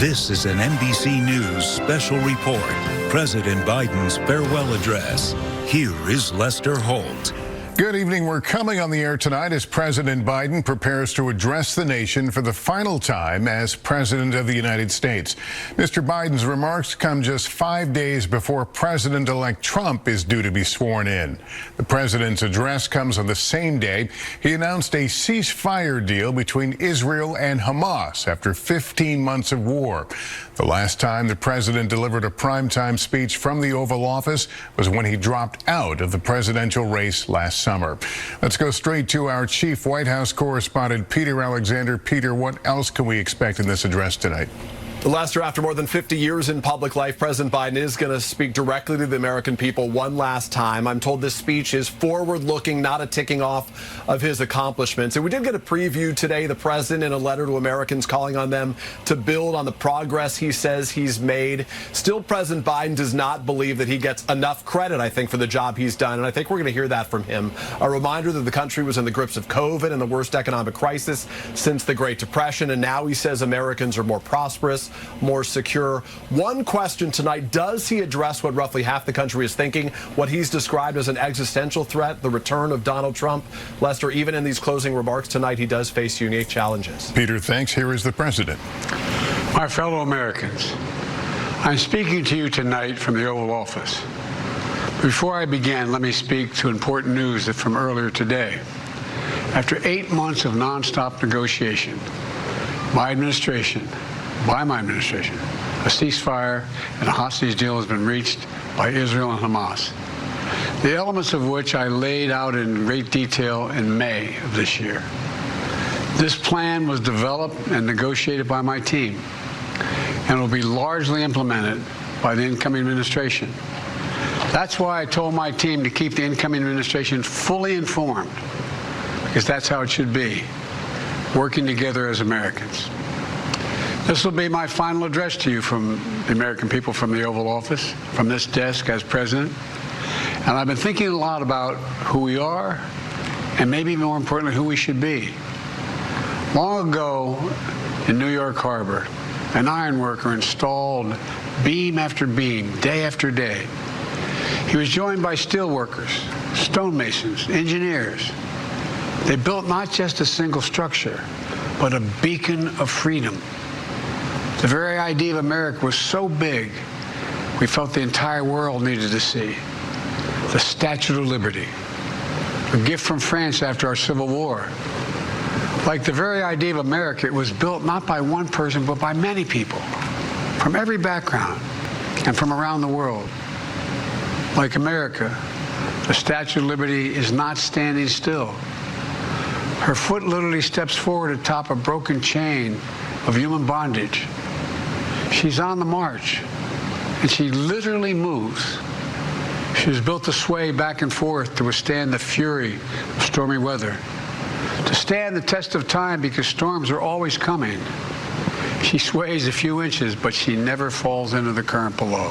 This is an NBC News special report. President Biden's farewell address. Here is Lester Holt. Good evening. We're coming on the air tonight as President Biden prepares to address the nation for the final time as President of the United States. Mr. Biden's remarks come just 5 days before President-elect Trump is due to be sworn in. The president's address comes on the same day he announced a ceasefire deal between Israel and Hamas after 15 months of war. The last time the president delivered a primetime speech from the Oval Office was when he dropped out of the presidential race last summer. Let's go straight to our chief White House correspondent, Peter Alexander. Peter, what else can we expect in this address tonight? Lester, after more than 50 years in public life, President Biden is going to speak directly to the American people one last time. I'm told this speech is forward-looking, not a ticking off of his accomplishments. And we did get a preview today, the president in a letter to Americans calling on them to build on the progress he says he's made. Still, President Biden does not believe that he gets enough credit, I think, for the job he's done. And I think we're going to hear that from him. A reminder that the country was in the grips of COVID and the worst economic crisis since the Great Depression. And now he says Americans are more prosperous, more secure. One question tonight, does he address what roughly half the country is thinking, what he's described as an existential threat, the return of Donald Trump? Lester, even in these closing remarks tonight, he does face unique challenges. Peter, thanks. Here is the president. My fellow Americans, I'm speaking to you tonight from the Oval Office. Before I begin, let me speak to important news from earlier today. After 8 months of nonstop negotiation, by my administration, a ceasefire and a hostage deal has been reached by Israel and Hamas, the elements of which I laid out in great detail in May of this year. This plan was developed and negotiated by my team and will be largely implemented by the incoming administration. That's why I told my team to keep the incoming administration fully informed, because that's how it should be, working together as Americans. This will be my final address to you from the American people from the Oval Office, from this desk as president. And I've been thinking a lot about who we are and maybe more importantly, who we should be. Long ago in New York Harbor, an iron worker installed beam after beam, day after day. He was joined by steel workers, stonemasons, engineers. They built not just a single structure, but a beacon of freedom. The very idea of America was so big, we felt the entire world needed to see. The Statue of Liberty, a gift from France after our Civil War. Like the very idea of America, it was built not by one person, but by many people, from every background and from around the world. Like America, the Statue of Liberty is not standing still. Her foot literally steps forward atop a broken chain of human bondage. She's on the march, and she literally moves. She was built to sway back and forth to withstand the fury of stormy weather, to stand the test of time because storms are always coming. She sways a few inches, but she never falls into the current below.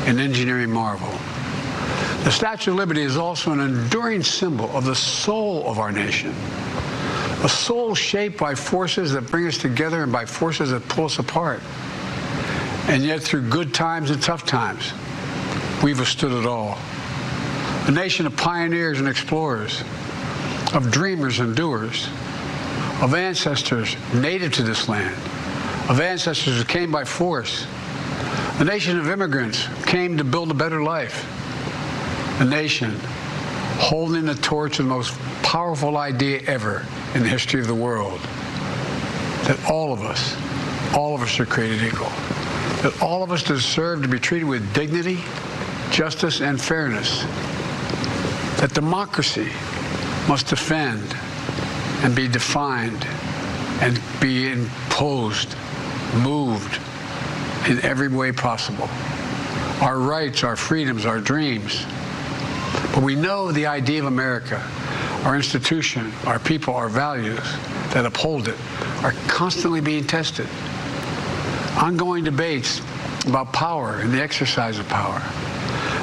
An engineering marvel. The Statue of Liberty is also an enduring symbol of the soul of our nation. A soul shaped by forces that bring us together and by forces that pull us apart. And yet, through good times and tough times, we've withstood it all. A nation of pioneers and explorers, of dreamers and doers, of ancestors native to this land, of ancestors who came by force. A nation of immigrants who came to build a better life. A nation holding the torch of the most powerful idea ever in the history of the world, that all of us are created equal. That all of us deserve to be treated with dignity, justice, and fairness. That democracy must defend and be defined and be imposed, moved in every way possible. Our rights, our freedoms, our dreams. But we know the idea of America, our institution, our people, our values that uphold it are constantly being tested. Ongoing debates about power and the exercise of power.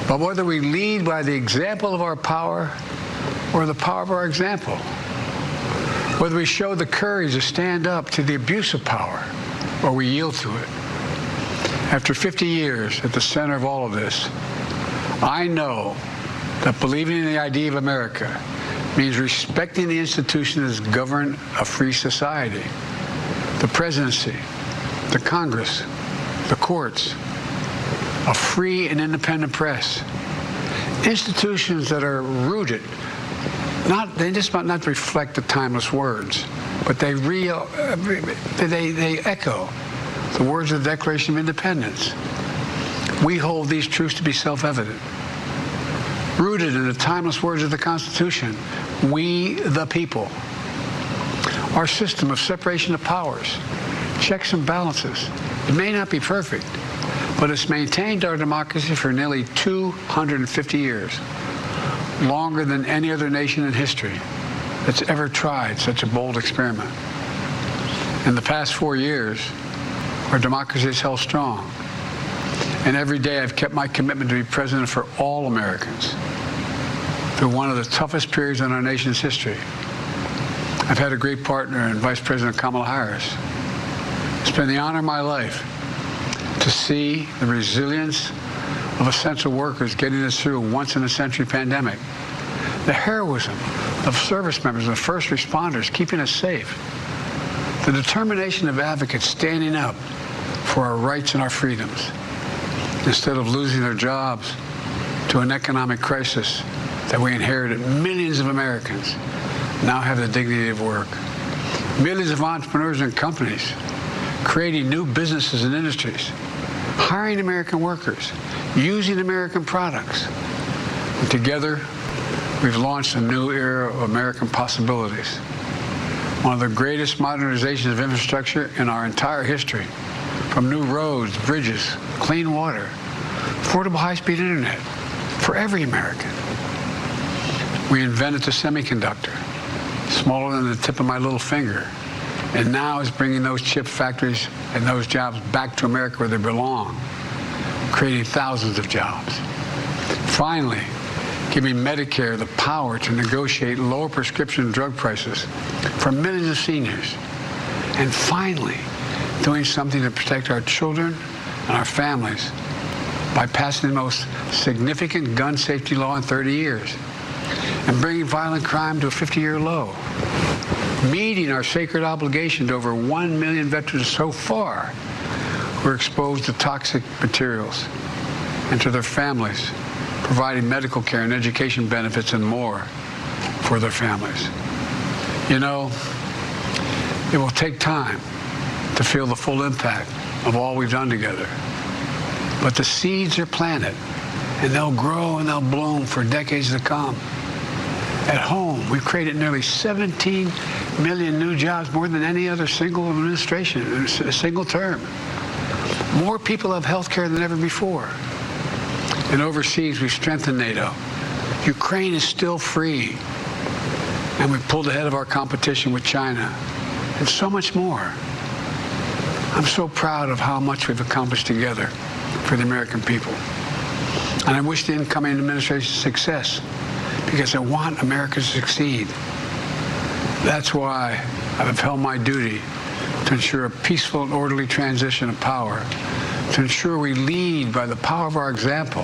But whether we lead by the example of our power or the power of our example. Whether we show the courage to stand up to the abuse of power or we yield to it. After 50 years at the center of all of this, I know that believing in the idea of America means respecting the institutions that govern a free society: the presidency, the Congress, the courts, a free and independent press, institutions that are rooted, they just might not reflect the timeless words, but they echo the words of the Declaration of Independence. We hold these truths to be self-evident. Rooted in the timeless words of the Constitution, we the people. Our system of separation of powers, checks and balances, it may not be perfect, but it's maintained our democracy for nearly 250 years, longer than any other nation in history that's ever tried such a bold experiment. In the past 4 years, our democracy has held strong, and every day I've kept my commitment to be president for all Americans through one of the toughest periods in our nation's history. I've had a great partner in Vice President Kamala Harris. It's been the honor of my life to see the resilience of essential workers getting us through a once-in-a-century pandemic, the heroism of service members and first responders keeping us safe, the determination of advocates standing up for our rights and our freedoms instead of losing their jobs to an economic crisis that we inherited. Millions of Americans now have the dignity of work. Millions of entrepreneurs and companies creating new businesses and industries, hiring American workers, using American products. And together, we've launched a new era of American possibilities. One of the greatest modernizations of infrastructure in our entire history, from new roads, bridges, clean water, affordable high-speed internet for every American. We invented the semiconductor, smaller than the tip of my little finger, and now is bringing those chip factories and those jobs back to America where they belong, creating thousands of jobs. Finally, giving Medicare the power to negotiate lower prescription drug prices for millions of seniors. And finally, doing something to protect our children and our families by passing the most significant gun safety law in 30 years and bringing violent crime to a 50-year low, meeting our sacred obligation to over 1 million veterans so far who are exposed to toxic materials, and to their families, providing medical care and education benefits and more for their families. You know, it will take time to feel the full impact of all we've done together. But the seeds are planted, and they'll grow and they'll bloom for decades to come. At home, we've created nearly 17 million new jobs, more than any other single administration in a single term. More people have health care than ever before. And overseas, we've strengthened NATO. Ukraine is still free. And we've pulled ahead of our competition with China. And so much more. I'm so proud of how much we've accomplished together for the American people. And I wish the incoming administration success, because I want America to succeed. That's why I've upheld my duty to ensure a peaceful and orderly transition of power, to ensure we lead by the power of our example.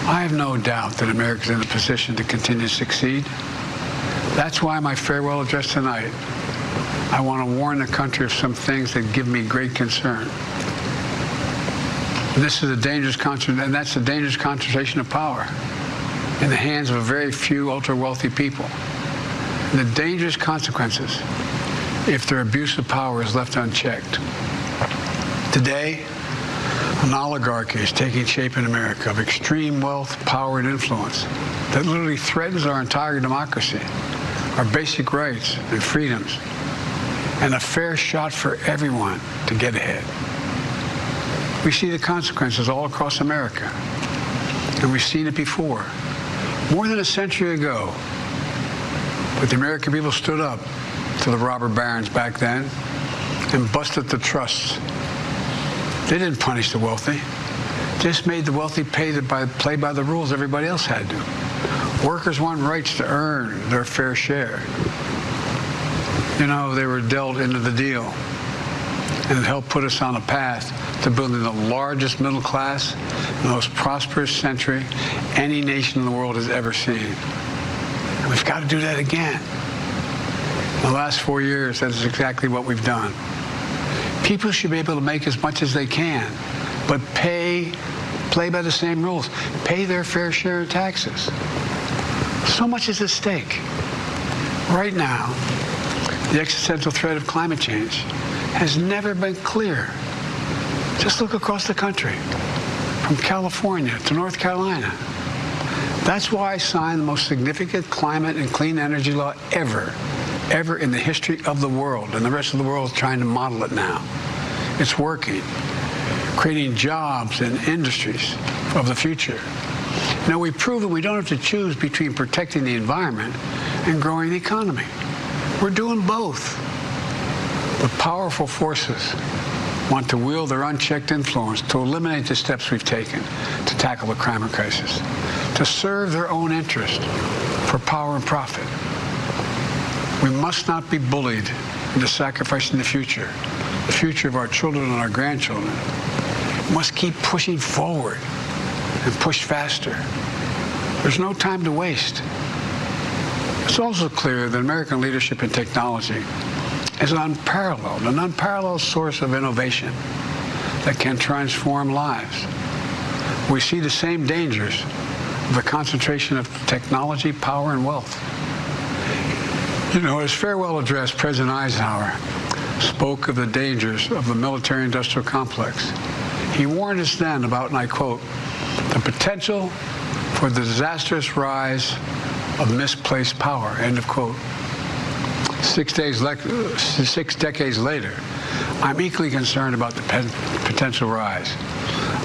I have no doubt that America is in a position to continue to succeed. That's why my farewell address tonight, I want to warn the country of some things that give me great concern. And that's a dangerous concentration of power in the hands of a very few ultra-wealthy people. And the dangerous consequences if their abuse of power is left unchecked. Today, an oligarchy is taking shape in America of extreme wealth, power, and influence that literally threatens our entire democracy, our basic rights and freedoms, and a fair shot for everyone to get ahead. We see the consequences all across America, and we've seen it before. More than a century ago, but the American people stood up to the robber barons back then and busted the trusts. They didn't punish the wealthy, just made the wealthy play by the rules everybody else had to. Workers want rights to earn their fair share. You know, they were dealt into the deal. and it helped put us on a path to building the largest middle class, the most prosperous century any nation in the world has ever seen. And we've got to do that again. In the last 4 years, that is exactly what we've done. People should be able to make as much as they can, but play by the same rules. Pay their fair share of taxes. So much is at stake. Right now, the existential threat of climate change has never been clearer. Just look across the country, from California to North Carolina. That's why I signed the most significant climate and clean energy law ever in the history of the world, and the rest of the world is trying to model it now. It's working, creating jobs and industries of the future. Now, we've proven we don't have to choose between protecting the environment and growing the economy. We're doing both. But powerful forces want to wield their unchecked influence to eliminate the steps we've taken to tackle the climate crisis, to serve their own interest for power and profit. We must not be bullied into sacrificing the future of our children and our grandchildren. We must keep pushing forward and push faster. There's no time to waste. It's also clear that American leadership in technology is an unparalleled source of innovation that can transform lives. We see the same dangers of the concentration of technology, power, and wealth. You know, his farewell address, President Eisenhower spoke of the dangers of the military-industrial complex. He warned us then about, and I quote, the potential for the disastrous rise of misplaced power, end of quote. 6 decades later, I'm equally concerned about the potential rise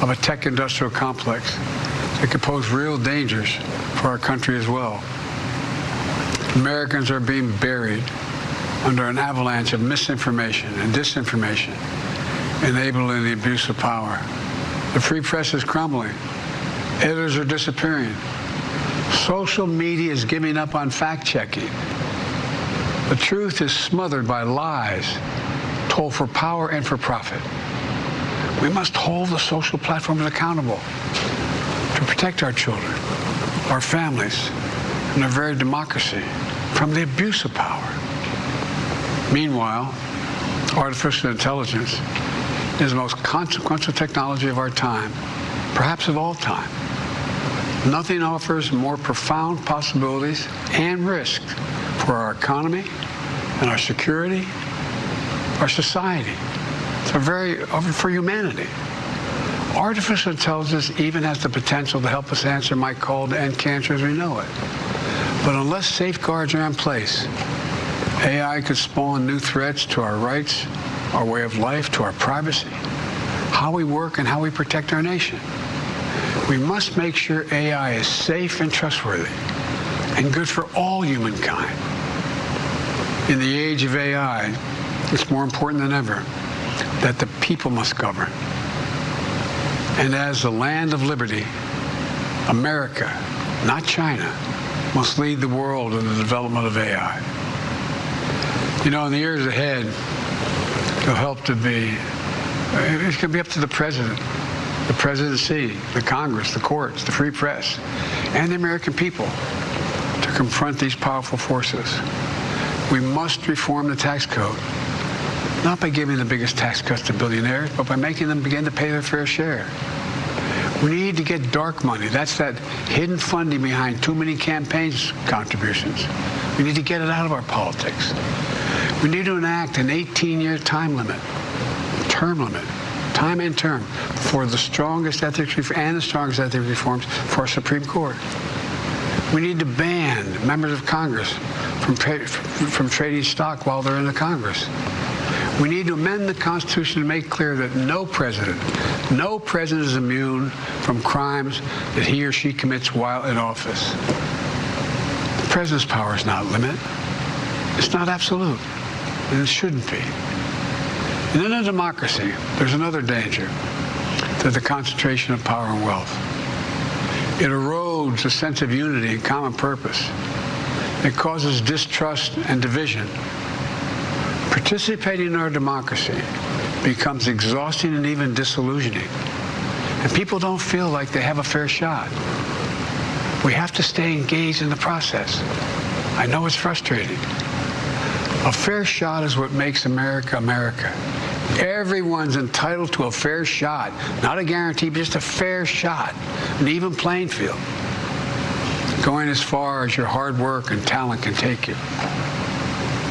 of a tech-industrial complex that could pose real dangers for our country as well. Americans are being buried under an avalanche of misinformation and disinformation, enabling the abuse of power. The free press is crumbling. Editors are disappearing. Social media is giving up on fact-checking. The truth is smothered by lies told for power and for profit. We must hold the social platforms accountable to protect our children, our families, and our very democracy from the abuse of power. Meanwhile, artificial intelligence is the most consequential technology of our time, perhaps of all time. Nothing offers more profound possibilities and risks for our economy and our security, our society, for humanity. Artificial intelligence even has the potential to help us answer my call to end cancer as we know it. But unless safeguards are in place, AI could spawn new threats to our rights, our way of life, to our privacy, how we work, and how we protect our nation. We must make sure AI is safe and trustworthy and good for all humankind. In the age of AI, it's more important than ever that the people must govern. And as the land of liberty, America, not China, must lead the world in the development of AI. You know, in the years ahead, it'll help to be, it's going to be up to the president, the presidency, the Congress, the courts, the free press, and the American people to confront these powerful forces. We must reform the tax code, not by giving the biggest tax cuts to billionaires, but by making them begin to pay their fair share. We need to get dark money. That's that hidden funding behind too many campaigns contributions. We need to get it out of our politics. We need to enact an 18-year time limit, time and term, for the strongest ethics and the strongest ethics reforms for our Supreme Court. We need to ban members of Congress from trading stock while they're in the Congress. We need to amend the Constitution to make clear that no president is immune from crimes that he or she commits while in office. The president's power is not limited. It's not absolute, and it shouldn't be. And in a democracy, there's another danger to the concentration of power and wealth. It erodes a sense of unity and common purpose. It causes distrust and division. Participating in our democracy becomes exhausting and even disillusioning. And people don't feel like they have a fair shot. We have to stay engaged in the process. I know it's frustrating. A fair shot is what makes America, America. Everyone's entitled to a fair shot. Not a guarantee, but just a fair shot. An even playing field. Going as far as your hard work and talent can take you.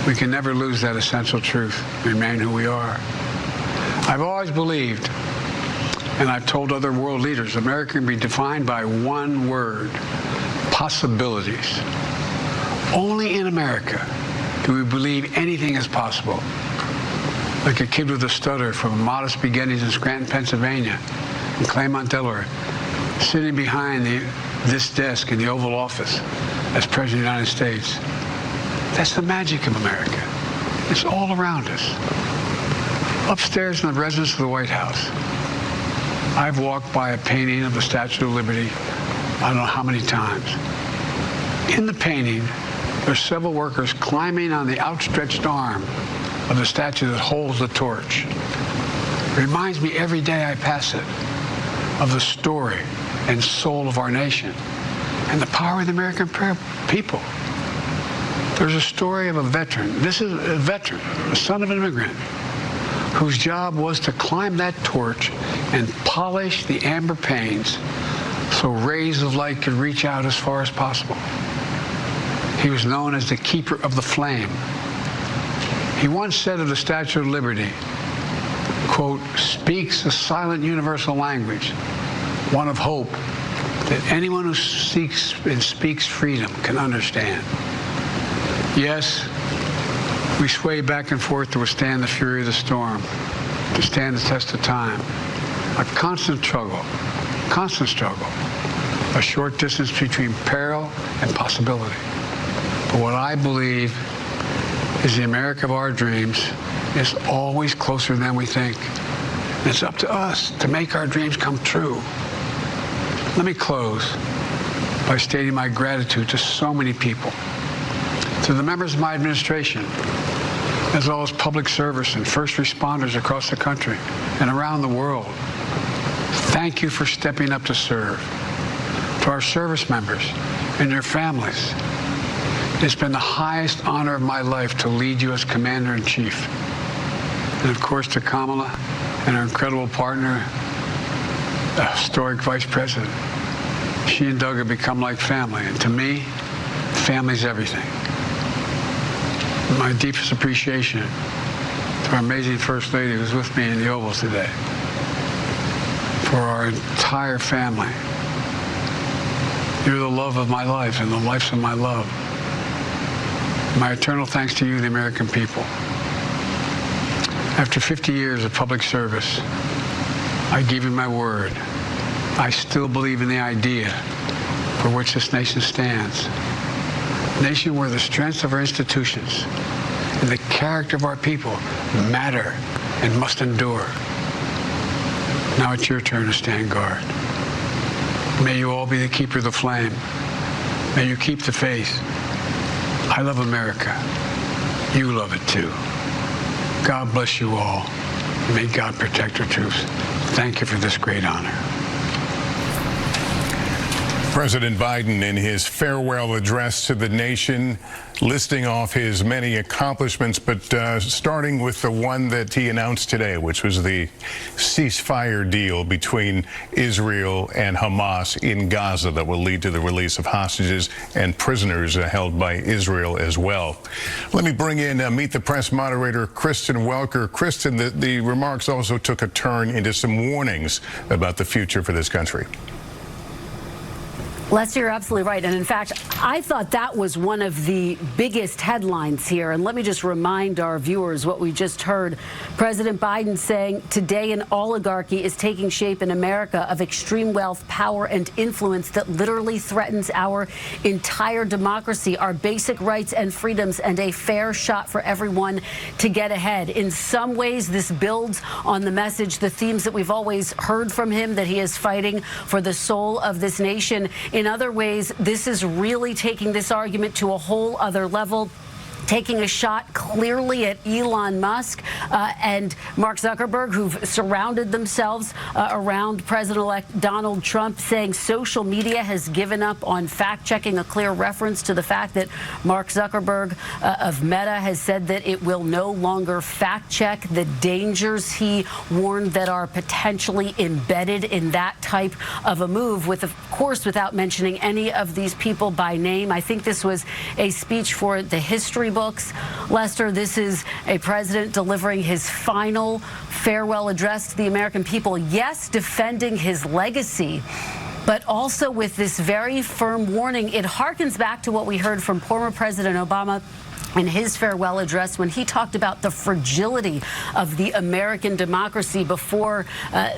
We can never lose that essential truth, remain who we are. I've always believed, and I've told other world leaders, America can be defined by one word: possibilities. Only in America do we believe anything is possible. Like a kid with a stutter from modest beginnings in Scranton, Pennsylvania, and Claremont, Delaware, sitting behind this desk in the Oval Office as President of the United States. That's the magic of America. It's all around us. Upstairs in the residence of the White House, I've walked by a painting of the Statue of Liberty I don't know how many times. In the painting, there's several workers climbing on the outstretched arm of the statue that holds the torch. It reminds me every day I pass it of the story and soul of our nation and the power of the American people. There's a story of a veteran. This is a veteran, the son of an immigrant, whose job was to climb that torch and polish the amber panes so rays of light could reach out as far as possible. He was known as the keeper of the flame. He once said of the Statue of Liberty, quote, "speaks a silent universal language, one of hope that anyone who seeks and speaks freedom can understand." Yes, we sway back and forth to withstand the fury of the storm, to stand the test of time. A constant struggle, a short distance between peril and possibility. But what I believe is the America of our dreams is always closer than we think. And it's up to us to make our dreams come true. Let me close by stating my gratitude to so many people, to the members of my administration, as well as public service and first responders across the country and around the world. Thank you for stepping up to serve. To our service members and their families, it's been the highest honor of my life to lead you as Commander-in-Chief. And of course to Kamala and her incredible partner, the historic Vice President. She and Doug have become like family, and to me, family's everything. My deepest appreciation to our amazing First Lady who's with me in the Oval today, for our entire family. You're the love of my life and the lives of my love. My eternal thanks to you, the American people. After 50 years of public service, I give you my word. I still believe in the idea for which this nation stands. A nation where the strengths of our institutions and the character of our people matter and must endure. Now it's your turn to stand guard. May you all be the keeper of the flame. May you keep the faith. I love America. You love it too. God bless you all. May God protect our troops. Thank you for this great honor. President Biden, in his farewell address to the nation, listing off his many accomplishments, but starting with the one that he announced today, which was the ceasefire deal between Israel and Hamas in Gaza that will lead to the release of hostages and prisoners held by Israel as well. Let me bring in Meet the Press moderator Kristen Welker. Kristen, the remarks also took a turn into some warnings about the future for this country. Lester, you're absolutely right. And in fact, I thought that was one of the biggest headlines here. And let me just remind our viewers what we just heard. President Biden saying today an oligarchy is taking shape in America of extreme wealth, power, and influence that literally threatens our entire democracy, our basic rights and freedoms, and a fair shot for everyone to get ahead. In some ways, this builds on the message, the themes that we've always heard from him, that he is fighting for the soul of this nation. In other ways, this is really taking this argument to a whole other level. taking a shot clearly at Elon Musk and Mark Zuckerberg, who've surrounded themselves around President-elect Donald Trump, saying social media has given up on fact-checking, a clear reference to the fact that Mark Zuckerberg of Meta has said that it will no longer fact-check the dangers he warned that are potentially embedded in that type of a move, with, of course, without mentioning any of these people by name. I think this was a speech for the history books. Lester, this is a president delivering his final farewell address to the American people. Yes, defending his legacy, but also with this very firm warning. It harkens back to what we heard from former President Obama in his farewell address when he talked about the fragility of the American democracy before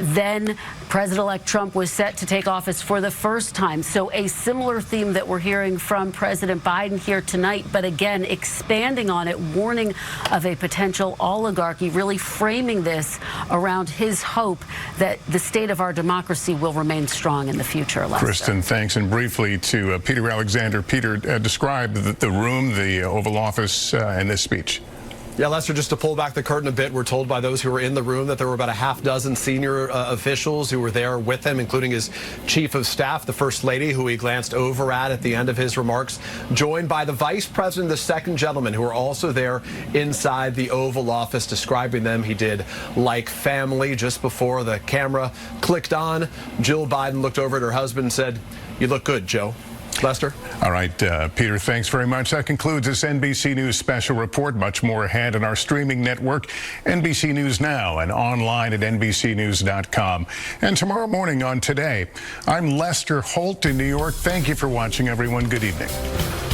then President-elect Trump was set to take office for the first time. So a similar theme that we're hearing from President Biden here tonight, but again, expanding on it, warning of a potential oligarchy, really framing this around his hope that the state of our democracy will remain strong in the future. Lester. Kristen, thanks. And briefly to Peter Alexander. Peter, describe the room, the Oval Office, in this speech. Yeah, Lester, just to pull back the curtain a bit, we're told by those who were in the room that there were about a half dozen senior officials who were there with him, including his chief of staff, the First Lady, who he glanced over at the end of his remarks, joined by the Vice President, the second gentleman, who were also there inside the Oval Office, describing them, he did, like family. Just before the camera clicked on, Jill Biden looked over at her husband and said, "You look good, Joe." Lester? All right, Peter, thanks very much. That concludes this NBC News special report. Much more ahead on our streaming network, NBC News Now, and online at NBCnews.com. And tomorrow morning on Today, I'm Lester Holt in New York. Thank you for watching, everyone. Good evening.